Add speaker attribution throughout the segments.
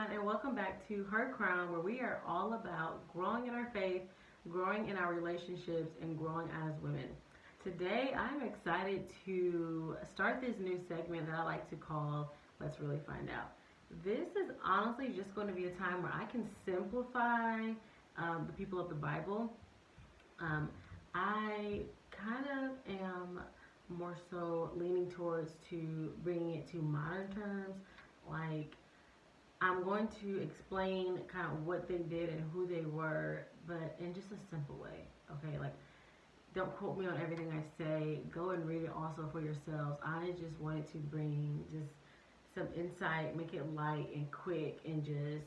Speaker 1: everyone, and welcome back to Her Crown, where we are all about growing in our faith, growing in our relationships, and growing as women. Today, I'm excited to start this new segment that I like to call Let's Really Find Out. This is honestly just going to be a time where I can simplify the people of the Bible. I kind of am more so leaning towards to bringing it to modern terms, like I'm going to explain kind of what they did and who they were, but in just a simple way. Okay, like don't quote me on everything I say. Go and read it also for yourselves. I just wanted to bring just some insight, make it light and quick, and just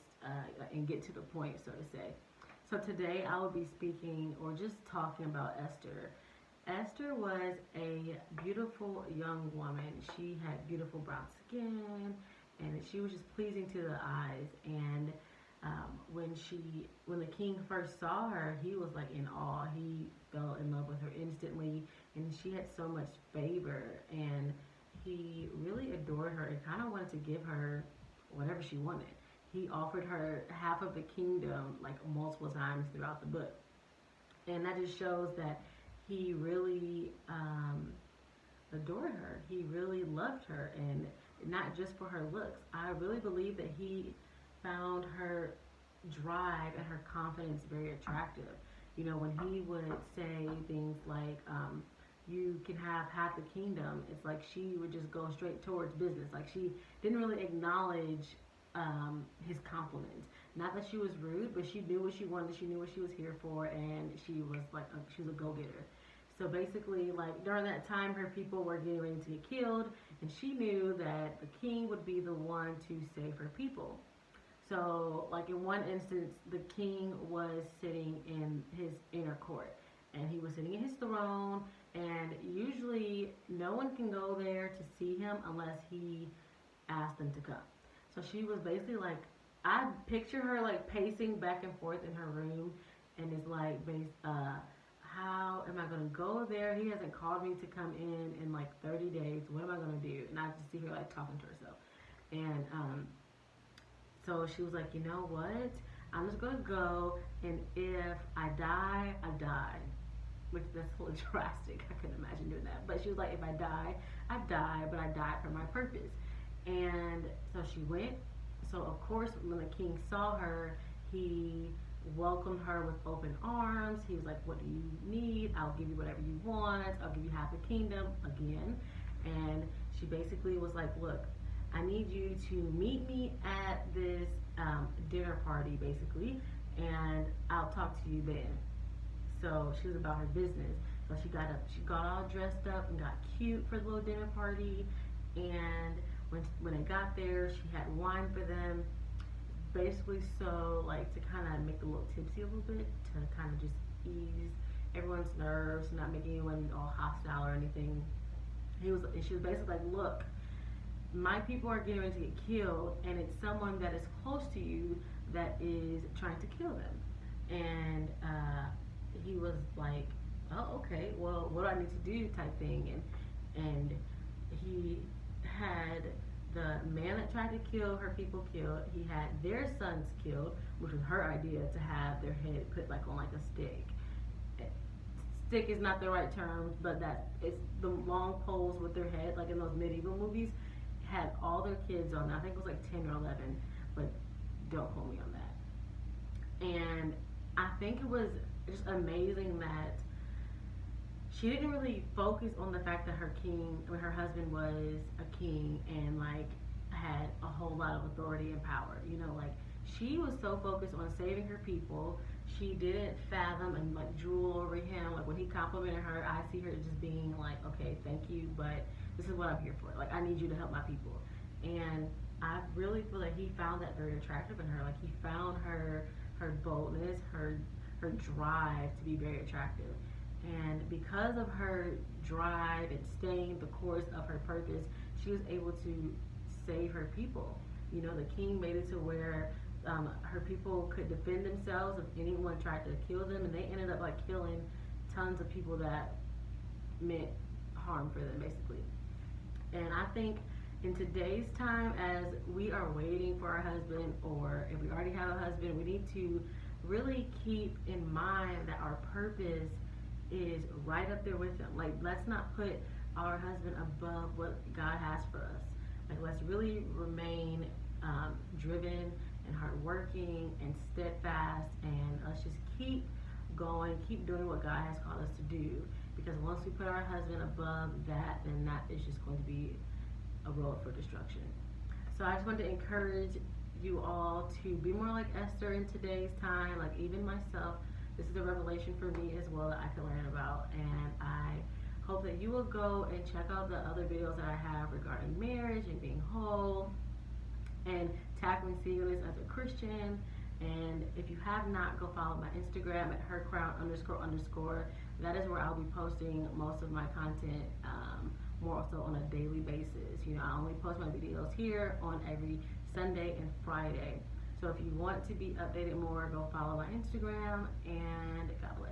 Speaker 1: and get to the point, so to say. So today I will be speaking or just talking about Esther. Esther was a beautiful young woman. She had beautiful brown skin, and she was just pleasing to the eyes. And when the king first saw her, he was like in awe. He fell in love with her instantly, and she had so much favor, and he really adored her and kind of wanted to give her whatever she wanted. He offered her half of the kingdom like multiple times throughout the book, and that just shows that he really adored her. He really loved her, and not just for her looks. I really believe that he found her drive and her confidence very attractive. You know, when he would say things like, you can have half the kingdom, it's like she would just go straight towards business. Like she didn't really acknowledge his compliments. Not that she was rude, but she knew what she wanted, she knew what she was here for, and she was like, she was a go-getter. So basically, like during that time, her people were getting ready to get killed, and she knew that the king would be the one to save her people. So, like in one instance, the king was sitting in his inner court, and he was sitting in his throne, and usually no one can go there to see him unless he asked them to come. So she was basically like, I picture her like pacing back and forth in her room, and is like, how am I going to go there? He hasn't called me to come in like 30 days. What am I going to do? And I just see her like talking to herself. And so she was like, you know what? I'm just going to go, and if I die, I die. Which that's a little drastic. I couldn't imagine doing that. But she was like, if I die, I die, but I died for my purpose. And so she went. So of course, when the king saw her, he welcomed her with open arms. He was like, what do you need? I'll give you whatever you want. I'll give you half the kingdom again. And she basically was like, look, I need you to meet me at this dinner party, basically, and I'll talk to you then. So she was about her business. So she got all dressed up and got cute for the little dinner party. And when they got there, she had wine for them, basically so like to kind of make them a little tipsy a little bit, to kind of just ease everyone's nerves, not make anyone all hostile or anything. She was basically like, look, my people are getting ready to get killed, and it's someone that is close to you that is trying to kill them. And he was like, oh, okay, well, what do I need to do type thing. And he had the man that tried to kill her people killed. He had their sons killed, which was her idea, to have their head put like on like a stick. Stick is not the right term, but that it's the long poles with their head, like in those medieval movies. Had all their kids on. I think it was like 10 or 11, but don't quote me on that. And I think it was just amazing that she didn't really focus on the fact that her husband was a king and like had a whole lot of authority and power. You know, like she was so focused on saving her people. She didn't fathom and like drool over him. Like when he complimented her, I see her just being like, okay, thank you, but this is what I'm here for. Like I need you to help my people. And I really feel like he found that very attractive in her. Like he found her boldness, her drive to be very attractive. And because of her drive and staying the course of her purpose, she was able to save her people. You know, the king made it to where her people could defend themselves if anyone tried to kill them, and they ended up like killing tons of people that meant harm for them, basically. And I think In today's time, as we are waiting for our husband, or if we already have a husband, we need to really keep in mind that our purpose is right up there with them. Like, let's not put our husband above what God has for us. Like, let's really remain driven and hardworking and steadfast, and let's just keep going, keep doing what God has called us to do. Because once we put our husband above that, then that is just going to be a road for destruction. So I just want to encourage you all to be more like Esther in today's time. Like, even myself, this is a revelation for me as well that I can learn about. And I hope that you will go and check out the other videos that I have regarding marriage and being whole and tackling singleness as a Christian. And if you have not, go follow my Instagram at hercrown__. That is where I'll be posting most of my content, more so on a daily basis. You know, I only post my videos here on every Sunday and Friday. So if you want to be updated more, go follow my Instagram, and God bless.